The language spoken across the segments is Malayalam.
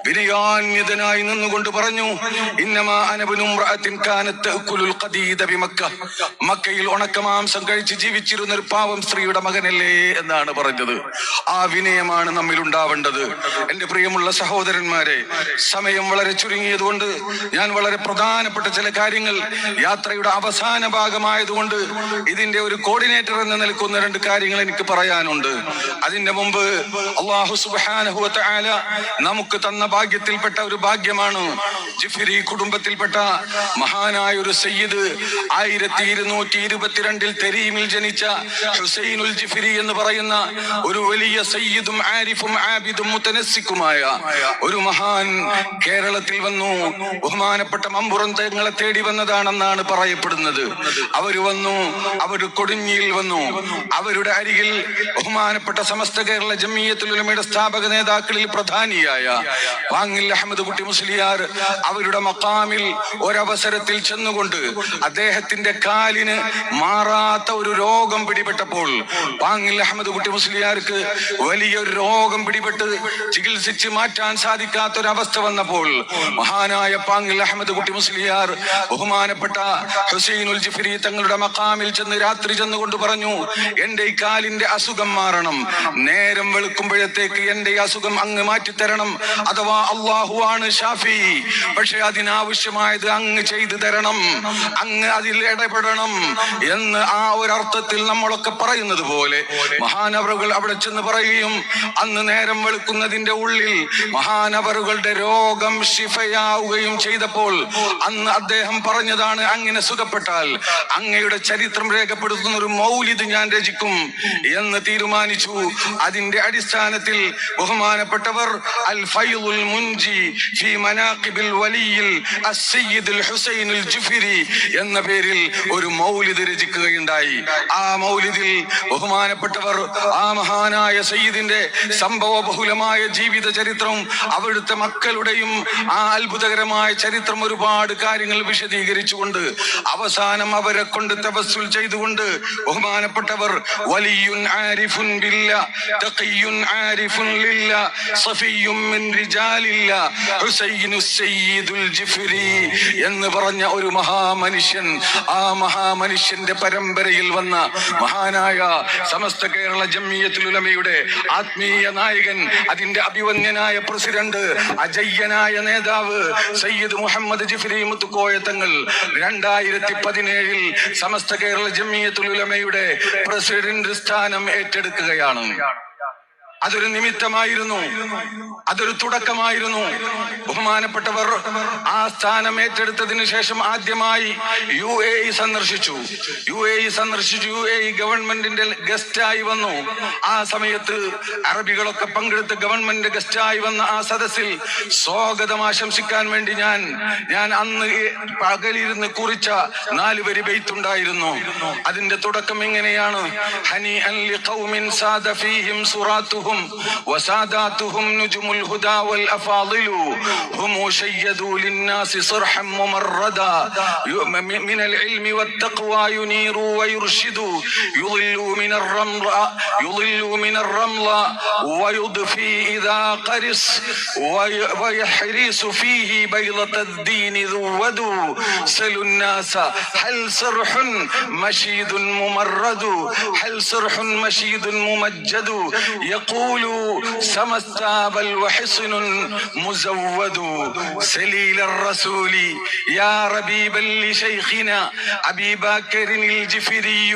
വിനയാന്യതനായി നിന്നുകൊണ്ട് പറഞ്ഞു, ഇന്നമാ അനബ്നു ഇംറഅത്തിൻ കാനത് തഅകുലുൽ ഖദീദ ബിമക്ക. മക്കയിൽ ഉണക്കമാംസം കഴിച്ച് ജീവിച്ചിരുന്ന ഒരു പാവം സ്ത്രീയുടെ മകനല്ലേ എന്നാണ് പറഞ്ഞത്. ആ വിനയമാണ് നമ്മിൽ ഉണ്ടാവേണ്ടത്. എന്റെ പ്രിയമുള്ള സഹോദരന്മാരെ, സമയം വളരെ ചുരുങ്ങിയതുകൊണ്ട് ഞാൻ വളരെ പ്രധാനപ്പെട്ട ചില കാര്യങ്ങൾ, യാത്രയുടെ അവസാന ഭാഗമായതുകൊണ്ട് ഇതിന്റെ ഒരു കോർഡിനേറ്റർ എന്ന നിൽക്കുന്ന 2 കാര്യങ്ങൾ എനിക്ക് പറയാനുണ്ട്. അതിന്റെ മുമ്പ് അല്ലാഹു സുബ്ഹാനഹു വ തആല നമുക്ക് തന്ന ഭാഗ്യത്തിൽപ്പെട്ട ഒരു ഭാഗ്യമാണ് ജിഫ്രി കുടുംബത്തിൽപ്പെട്ട മഹാനായ ഒരു സയ്യിദ് 1222 തെരീമിൽ ജനിച്ച ഹുസൈനുൽ ജിഫ്രി എന്ന് പറയുന്ന ഒരു വലിയ സയ്യിദും ആരിഫും ആബിദും മുതനസ്സിക്കുമായ ഒരു മഹാൻ കേരളത്തിൽ വന്നു. ബഹുമാനപ്പെട്ട മമ്പുറം തങ്ങളെ തേടി വന്നതാണെന്നാണ് പറയപ്പെടുന്നത്. അവര് വന്നു, അവര് കൊടിഞ്ഞിയിൽ വന്നു. അവരുടെ അരികിൽ ബഹുമാനപ്പെട്ട സമസ്ത കേരള ജംഇയ്യത്തുൽ ഉലമയുടെ സ്ഥാപക നേതാക്കളിൽ പ്രധാനിയായ വാങ്ങിൽ അഹമ്മദ് കുട്ടി മുസ്ലിയാർ അവരുടെ മഖാമിൽ ഒരവസരത്തിൽ ചെന്നുകൊണ്ട് അദ്ദേഹത്തിന്റെ കാലിന് മാറാത്ത ഒരു രോഗം പിടിപെട്ടപ്പോൾ, വാങ്ങിൽ അഹമ്മദ് കുട്ടി മുസ്ലിയാർക്ക് വലിയൊരു രോഗം പിടിപെട്ട് ചികിത്സിച്ച് മാറ്റാൻ സാധിക്കാത്ത ഒരവസ്ഥ വന്നപ്പോൾ മഹാനായ പാങ്ങിൽ അഹമ്മദ് കുട്ടി മുസ്ലിയാർ ബഹുമാനപ്പെട്ട ഹുസൈനുൽ ജിഫ്രി തങ്ങളുടെ മഖാമിൽ ചെന്ന് രാത്രി ചെന്നുകൊണ്ട് പറഞ്ഞു, എന്റെ ഈ കാലിന്റെ അസുഖം മാറണം, നേരം വെളുക്കുമ്പോഴത്തേക്ക് എന്റെ ഈ അസുഖം അങ്ങ് മാറ്റിത്തരണം, അഥവാ അള്ളാഹു ആണ് ഷാഫി, പക്ഷെ അതിനാവശ്യമായത് അങ്ങ് ചെയ്തു തരണം, അങ്ങ് അതിൽ ഇടപെടണം എന്ന് ആ ഒരർത്ഥത്തിൽ നമ്മളൊക്കെ പറയുന്നത് പോലെ മഹാനവറുകൾ അവിടെ ചെന്ന് പറയുകയും അന്ന് നേരം വെളുക്കുന്നതിന്റെ ഉള്ളിൽ മഹാനവറുകളുടെ രോഗം ശിഫയാവുകയും ചെയ്തപ്പോൾ അന്ന് അദ്ദേഹം പറഞ്ഞതാണ്, അങ്ങനെ സുഖപ്പെട്ടാൽ അങ്ങയുടെ ചരിത്രം രേഖപ്പെടുത്തുന്ന ഒരു മൗലിദ് ഞാൻ രചിക്കും എന്ന് തീരുമാനിച്ചു. അതിന്റെ അടിസ്ഥാനത്തിൽ ബഹുമാനപ്പെട്ടവർ അൽ ഫൈളുൽ മുൻജി ഫി മനാഖിബിൽ വലിയിൽ അസ്സയ്യിദുൽ ഹുസൈനുൽ ജിഫ്രി എന്ന പേരിൽ ഒരു മൗലിദ് രചിക്കുകയുണ്ടായി. ആ മൗലിദിൽ ബഹുമാനപ്പെട്ടവർ ആ മഹാനായ സയ്യിദിന്റെ സംഭവ ബഹുലമായ ജീവിത ചരിത്രവും അവിടുത്തെ മക്കളുടെയും ആ അത്ഭുതകരമായ ചരിത്രം ഒരുപാട് കാര്യങ്ങൾ വിശദീകരിച്ചുകൊണ്ട് അവസാനം അവരെ കൊണ്ട് തവസ്സുൽ ചെയ്തുകൊണ്ട് ബഹുമാനപ്പെട്ടവർ വലിയുൻ ആരിഫുൻ ബില്ലാ തഖിയുൻ ആരിഫുൻ ലില്ലാ സഫിയ്യുൻ മിൻ റിജാലില്ലാ ഹുസൈനുസ് സയ്യിദുൽ ജിഫ്രി എന്ന് പറഞ്ഞ ഒരു മഹാമനുഷ്യൻ, ആ മഹാമനുഷ്യന്റെ പരമ്പരയിൽ വന്ന മഹാനായ സമസ്ത കേരള ജംഇയ്യത്തുൽ ഉലമയുടെ ആത്മീയ നായകൻ, അതിന്റെ അഭിവന്യനായ പ്രസിഡന്റ്, അജയ്യനായ നേതാവ് സയ്യിദ് മുഹമ്മദ് ജിഫ്രി മുത്തുക്കോയ തങ്ങൾ 2017 സമസ്ത കേരള ജംഇയ്യത്തുൽ ഉലമയുടെ പ്രസിഡന്റ് സ്ഥാനം ഏറ്റെടുക്കുകയാണ്. അതൊരു നിമിത്തമായിരുന്നു, അതൊരു തുടക്കമായിരുന്നു. ബഹുമാനപ്പെട്ടവർ ആ സ്ഥാനം ഏറ്റെടുത്തതിന് ശേഷം ആദ്യമായി UAE സന്ദർശിച്ചു. UAE ഗവൺമെന്റിന്റെ ഗസ്റ്റായി വന്നു. ആ സമയത്ത് അറബികളൊക്കെ പങ്കെടുത്ത് ഗവൺമെന്റ് ഗസ്റ്റായി വന്ന ആ സദസ്സിൽ സ്വാഗതം ആശംസിക്കാൻ വേണ്ടി ഞാൻ അന്ന് പകലിരുന്ന് കുറിച്ച 4 വരി ബൈത്തുണ്ടായിരുന്നു. അതിന്റെ തുടക്കം ഇങ്ങനെയാണ്: ഹനീഅൻ ലിഖൗമിൻ സാദ ഫീഹിം സുറാത്തുഹും وساداتهم نجم الهدى والأفاضل هم شيدوا للناس صرحا ممردا من العلم والتقوى ينيروا ويرشدوا يضلوا من الرمل ويضفي إذا قرص ويحرس فيه بيضة الدين ذودوا سلوا الناس هل صرح مشيد ممرد هل صرح مشيد ممجد يقول سمستاب الوحصن مزود سليل الرسول يا ربيبا لشيخنا أبي بكر الجفري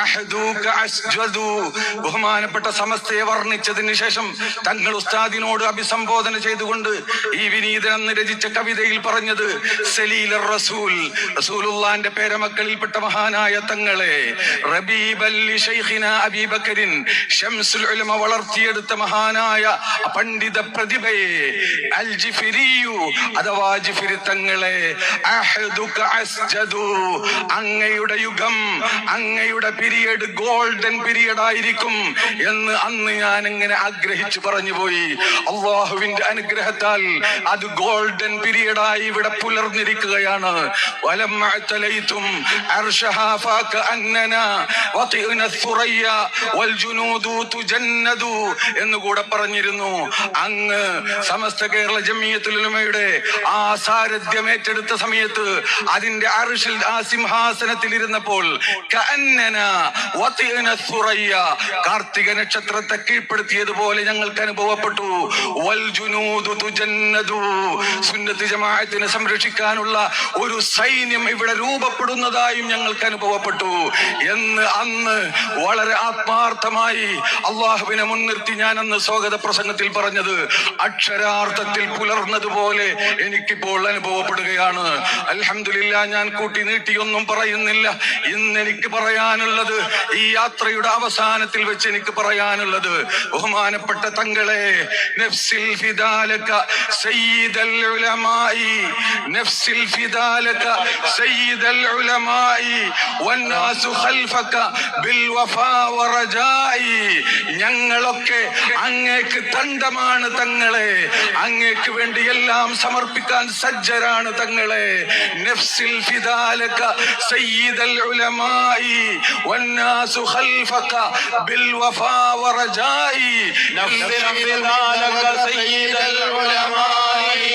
أحدوك أسجد. ബഹുമാനപ്പെട്ട സമസ്തയെ വർണ്ണിച്ചതിന് ശേഷം തങ്ങൾ ഉസ്താദിനോട് അഭിസംബോധന ചെയ്തുകൊണ്ട് ഈ വിനീതൻ രചിച്ച കവിതയിൽ പറഞ്ഞത്, സലീൽ റസൂൽ, റസൂലുള്ളാന്റെ പേരമക്കളിൽപ്പെട്ട മഹാനായ തങ്ങളെ, റബീബൽ ലിശൈഖിനാ അബീ ബക്കറിൻ, ശംസുൽ ഉലമ വളർത്തിയെടുത്ത മഹാനായ പണ്ഡിത പ്രതിഭയെ, അൽ ജിഫ്രിയു അഥവാ ജിഫ്രി തങ്ങളെ, അഹദുക അസ്ജദു, അങ്ങയുടെ യുഗം, അങ്ങയുടെ പീരിയഡ് ഗോൾഡൻ പീരിയഡ് ആയിരിക്കും എന്ന് അന്ന് ഞാൻ ഇങ്ങനെ ആഗ്രഹിച്ചു പറഞ്ഞുപോയി. അള്ളാഹുവിന്റെ അനുഗ്രഹത്താൽ അത് ഗോൾഡൻ പീരിയഡായി ഇവിടെ പുലർന്നിരിക്കുകയാണ്. വലമ്മഅതലൈതും അർശഹാ ഫകഅന്നനാ വതിഅന ثريا والجنود تجند എന്നുകൂടെ പറഞ്ഞിരുന്നു. അങ്ങ് സമസ്ത കേരള ജമിയത്തുൽ ഉലമയുടെ ആ സാരഥ്യം ഏറ്റെടുത്ത സമയത്ത് അതിന്റെ അർശിൽ ആ സിംഹാസനത്തിൽ ഇരുന്നപ്പോൾ കാർത്തിക നക്ഷത്രത്തെ കീഴ്പ്പെടുത്തിയതുപോലെ ഞങ്ങൾക്ക് അനുഭവപ്പെട്ടു. സുന്നത്ത് ജമാഅത്തിനെ സംരക്ഷിക്കാനുള്ള ഒരു സൈന്യം ഇവിടെ രൂപപ്പെടുന്നതായും ഞങ്ങൾക്ക് അനുഭവപ്പെട്ടു എന്ന് അന്ന് വളരെ ആത്മാർത്ഥമായി അള്ളാഹുവിനെ മുൻനിർത്തി ഞാൻ അന്ന് സ്വാഗത പ്രസംഗത്തിൽ പറഞ്ഞത് അക്ഷരാർത്ഥത്തിൽ പുലർന്നതുപോലെ എനിക്കിപ്പോൾ അനുഭവപ്പെടുകയാണ്. അൽഹംദുലില്ലാഹ്, ഞാൻ കൂട്ടി നീട്ടിയൊന്നും പറയുന്നില്ല. ഇന്ന് എനിക്ക് പറയാനുള്ളത്, ഈ യാത്രയുടെ അവസാനത്തിൽ വെച്ച് എനിക്ക് പറയാനുള്ളത്, ബഹുമാനപ്പെട്ട തങ്ങളെ, നഫ്സിൽ ഫിദാലക സയ്യിദൽ ഉലമായി, നഫ്സിൽ ഫിദാലക സയ്യിദൽ ഉലമായി വന്നാസു ഖൽഫക ബിൽ വഫാ വറജായി. ഞങ്ങളൊക്കെ അങ്ങേക്ക് തണ്ടമാണ് തങ്ങളെ, അങ്ങേക്ക് വേണ്ടി എല്ലാം സമർപ്പിക്കാൻ സജ്ജരാണ് തങ്ങളെ. നഫ്സിൽ ഫിദാലക സയ്യിദൽ ഉലമായി വന്നാസു ഖൽഫക ബിൽ വഫാ വറജായി. നഫ്സിൽ ഫിദാലക സയ്യിദൽ ഉലമായി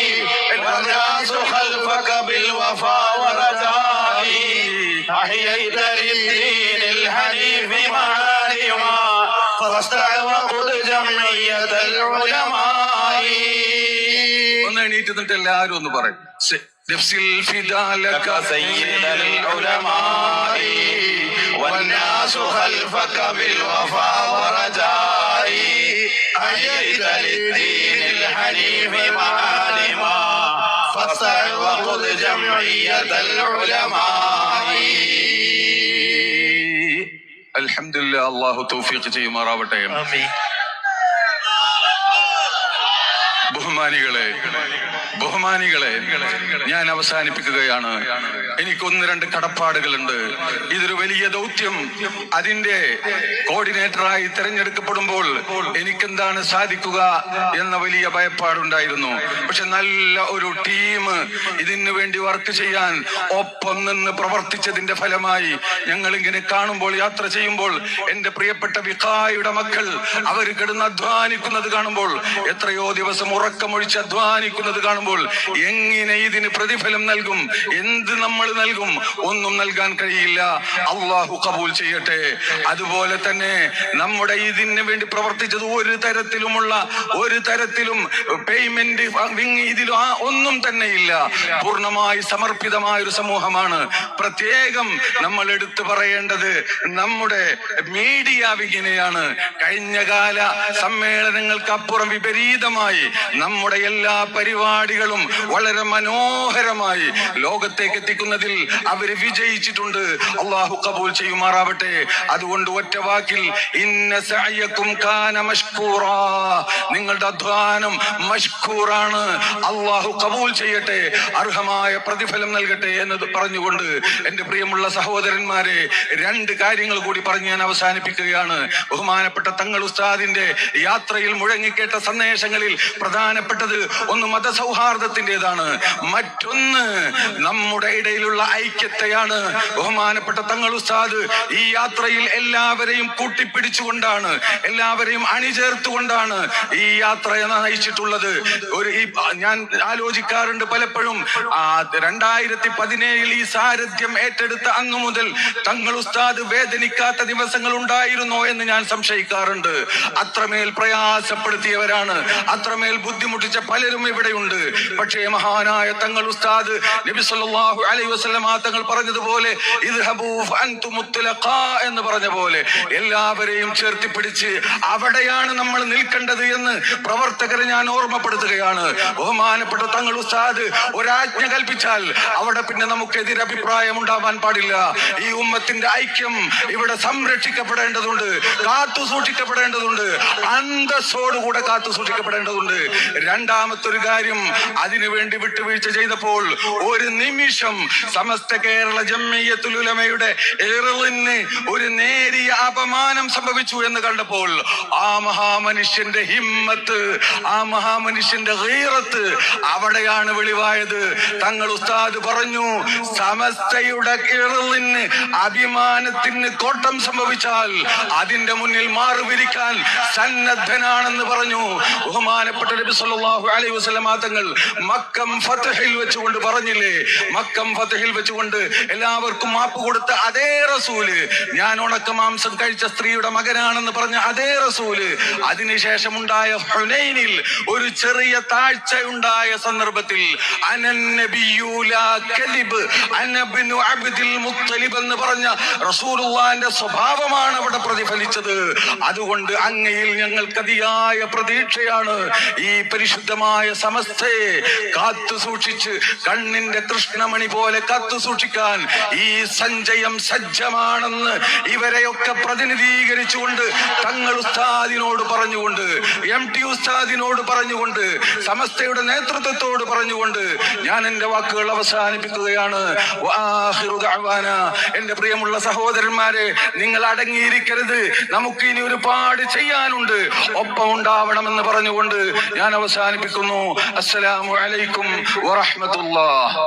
വന്നാസു ഖൽഫക ബിൽ വഫാ വറജായി. അഹ്യൈത ലിദ്ദീനിൽ ഹനീഫി മആലിമാ ഫസ്തഅഖുദ് ജംഇയ്യത്തുൽ ഉലമായി. ഒന്ന് എണീറ്റ് നിന്നിട്ട് എല്ലാവരും ഒന്ന് പറയും, നഫ്സിൽ ഫിദാലക സയ്യിദൽ ഉലമായി വന്നാസു ഖൽഫക ബിൽ വഫാ വറജായി. അഹ്യൈത ലിദ്ദീനിൽ ഹനീഫി മആലിമാ ഫസ്തഅഖുദ് ജംഇയ്യത്തുൽ ഉലമായി. അൽഹംദുലില്ലാഹ്, അല്ലാഹു തൗഫീഖ് ചെയ്യുമാറാവട്ടെ. ബഹുമാനികളെ, ഞാൻ അവസാനിപ്പിക്കുകയാണ്. എനിക്ക് 1-2 കടപ്പാടുകളുണ്ട്. ഇതൊരു വലിയ ദൗത്യം. അതിന്റെ കോർഡിനേറ്ററായി തെരഞ്ഞെടുക്കപ്പെടുമ്പോൾ എനിക്കെന്താണ് സാധിക്കുക എന്ന വലിയ ഭയപ്പാടുണ്ടായിരുന്നു. പക്ഷെ നല്ല ഒരു ടീം ഇതിനു വേണ്ടി വർക്ക് ചെയ്യാൻ ഒപ്പം നിന്ന് പ്രവർത്തിച്ചതിന്റെ ഫലമായി ഞങ്ങൾ ഇങ്ങനെ കാണുമ്പോൾ, യാത്ര ചെയ്യുമ്പോൾ, എന്റെ പ്രിയപ്പെട്ട വിഖായുടെ മക്കൾ അവർ കിടന്ന് അധ്വാനിക്കുന്നത് കാണുമ്പോൾ, എത്രയോ ദിവസം ഉറക്കമൊഴിച്ച് അധ്വാനിക്കുന്നത് കാണുമ്പോൾ, എങ്ങനെ ഇതിന് പ്രതിഫലം നൽകും? എന്ത് നമ്മൾ നൽകും? ഒന്നും നൽകാൻ കഴിയില്ല. അള്ളാഹു കബൂൽ ചെയ്യട്ടെ. അതുപോലെ തന്നെ നമ്മുടെ ഇതിന് വേണ്ടി പ്രവർത്തിച്ചത് ഒരു തരത്തിലും പേയ്മെന്റ് ഇതിലും ഒന്നും തന്നെ ഇല്ല. പൂർണ്ണമായി സമർപ്പിതമായ ഒരു സമൂഹമാണ്. പ്രത്യേകം നമ്മൾ എടുത്തു പറയേണ്ടത് നമ്മുടെ മീഡിയ വിങ്ങിനെയാണ്. കഴിഞ്ഞകാല സമ്മേളനങ്ങൾക്ക് അപ്പുറം വിപരീതമായി നമ്മുടെ എല്ലാ പരിപാടികളും വളരെ മനോഹരമായി ലോകത്തേക്ക് എത്തിക്കുന്നതിൽ അവര് വിജയിച്ചിട്ടുണ്ട്. അള്ളാഹു കബൂൽ ചെയ്യുമാറാവട്ടെ. അതുകൊണ്ട് ഒറ്റ വാക്കിൽ, ഇന്ന സഅയകും കാന മഷ്കൂറാ, നിങ്ങളുടെ അധ്വാനം മഷ്കൂറാണ്. അള്ളാഹു കബൂൽ ചെയ്യട്ടെ, അർഹമായ പ്രതിഫലം നൽകട്ടെ എന്ന് പറഞ്ഞുകൊണ്ട് എന്റെ പ്രിയമുള്ള സഹോദരന്മാരെ, 2 കാര്യങ്ങൾ കൂടി പറഞ്ഞ് ഞാൻ അവസാനിപ്പിക്കുകയാണ്. ബഹുമാനപ്പെട്ട തങ്ങൾ ഉസ്താദിന്റെ യാത്രയിൽ മുഴങ്ങിക്കേട്ട സന്ദേശങ്ങളിൽ പ്രധാനപ്പെട്ടത് ഒന്ന് മതസൗഹാർദ്ദത്തിൻ്റെതാണ്, മറ്റൊന്ന് നമ്മുടെ ഇടയിലുള്ള ഐക്യത്തെയാണ്. ബഹുമാനപ്പെട്ട തങ്ങൾ ഉസ്താദ് ഈ യാത്രയിൽ എല്ലാവരെയും കൂട്ടിപ്പിടിച്ചുകൊണ്ടാണ്, എല്ലാവരെയും അണിചേർത്തുകൊണ്ടാണ് ഈ യാത്ര നയിച്ചിട്ടുള്ളത്. ഞാൻ ആലോചിക്കാറുണ്ട് പലപ്പോഴും, 2017 ഈ സാരഥ്യം ഏറ്റെടുത്ത അന്നു മുതൽ തങ്ങൾ ഉസ്താദ് വേദനിക്കാത്ത ദിവസങ്ങൾ ഉണ്ടായിരുന്നോ എന്ന് ഞാൻ സംശയിക്കാറുണ്ട്. അത്രമേൽ പ്രയാസപ്പെടുത്തിയവരാണ്, അത്രമേൽ ബുദ്ധിമുട്ടിച്ച പലരും ഇവിടെയുണ്ട്. പക്ഷേ മഹാനായ തങ്ങൾ ഉസ്താദ് നബി സല്ലല്ലാഹു അലൈഹി വസല്ലം തങ്ങൾ പറഞ്ഞതുപോലെ, ഇദ്ഹബൂ ഫഅൻതും മുത്ലഖാ എന്ന് പറഞ്ഞ പോലെ എല്ലാവരെയും ചേർത്തി പിടിച്ച് അവിടെയാണ് നമ്മൾ നിൽക്കേണ്ടത് എന്ന് പ്രവർത്തകരെ ഞാൻ ഓർമ്മപ്പെടുത്തുകയാണ്. ബഹുമാനപ്പെട്ട തങ്ങൾ ഉസ്താദ് ഒരാജ്ഞ കൽപ്പിച്ചാൽ അവിടെ പിന്നെ നമുക്ക് എതിരഭിപ്രായം ഉണ്ടാവാൻ പാടില്ല. ഈ ഉമ്മത്തിന്റെ ഐക്യം ഇവിടെ സംരക്ഷിക്കപ്പെടേണ്ടതുണ്ട്, കാത്തു സൂക്ഷിക്കപ്പെടേണ്ടതുണ്ട്, അന്തസ്സോടുകൂടെ കാത്തു സൂക്ഷിക്കപ്പെടേണ്ടതുണ്ട്. രണ്ടാമത്തൊരു കാര്യം, അതിനുവേണ്ടി വിട്ടുവീഴ്ച ചെയ്തപ്പോൾ ഒരു നിമിഷം സമസ്ത കേരള ജംഇയ്യത്തുൽ ഉലമയുടെ ഇർളിന് ഒരു നേരിയ അപമാനം സംഭവിച്ചു എന്ന് കണ്ടപ്പോൾ ആ മഹാമനുഷ്യന്റെ ഹിമ്മത്ത്, ആ മഹാമനുഷ്യന്റെ ഗീറത്ത് അവിടെയാണ് വെളിവായത്. തങ്ങൾ ഉസ്താദ് പറഞ്ഞു, സമസ്തയുടെ ഇർളിന് അഭിമാനത്തിന് കോട്ടം സംഭവിച്ചാൽ അതിന്റെ മുന്നിൽ മാറുവിരിക്കാൻ സന്നദ്ധനാണെന്ന് പറഞ്ഞു. ബഹുമാനപ്പെട്ട നബി സല്ലല്ലാഹു അലൈഹി വസല്ലം തങ്ങൾ മക്കം ഫതഹിൽ വെച്ചുകൊണ്ട് പറഞ്ഞില്ലേ, മക്കം ഫതഹിൽ വെച്ചുകൊണ്ട് എല്ലാവർക്കും മാപ്പ് കൊടുത്ത അതേ റസൂല്, ഞാൻ ഉണക്കമാംസം കഴിച്ച സ്ത്രീയുടെ മകനാണെന്ന് പറഞ്ഞ അതേ റസൂല്, അതിനുശേഷം ഉണ്ടായ ഹുനൈനിൽ ഒരു ചെറിയ താഴ്ച ഉണ്ടായ സന്ദർഭത്തിൽ എന്ന് പറഞ്ഞ റസൂലുള്ളാഹിന്റെ സ്വഭാവമാണ് അവിടെ പ്രതിഫലിച്ചത്. അതുകൊണ്ട് അങ്ങയിൽ ഞങ്ങൾക്ക് അതിയായ പ്രതീക്ഷയാണ്. ഈ പരിശുദ്ധമായ സമസ്തയെ കാത്തു സൂക്ഷിച്ച് കണ്ണിന്റെ കൃഷ്ണമണി പോലെ കാത്തു സൂക്ഷിക്കാൻ ഈ സഞ്ചയം സജ്ജമാണെന്ന് ഇവരെയൊക്കെ പ്രതിനിധീകരിച്ചുകൊണ്ട് തങ്ങൾ ഉസ്താദിനോട് പറഞ്ഞുകൊണ്ട്, MT ഉസ്താദിനോട് പറഞ്ഞുകൊണ്ട്, സമസ്തയുടെ നേതൃത്വത്തോട് പറഞ്ഞുകൊണ്ട് ഞാൻ എന്റെ വാക്കുകൾ അവസാനിപ്പിക്കുകയാണ്. എന്റെ പ്രിയമുള്ള സഹോദരന്മാരെ, നിങ്ങൾ അടങ്ങിയിരിക്കരുത്, നമുക്ക് ഇനി ഒരുപാട് ചെയ്യാനുണ്ട്, ഒപ്പം ഉണ്ടാവണമെന്ന് പറഞ്ഞുകൊണ്ട് ഞാൻ അവസാനിപ്പിക്കുന്നു. അസ്സലാമു അലൈക്കും വറഹ്മത്തുള്ളാഹി.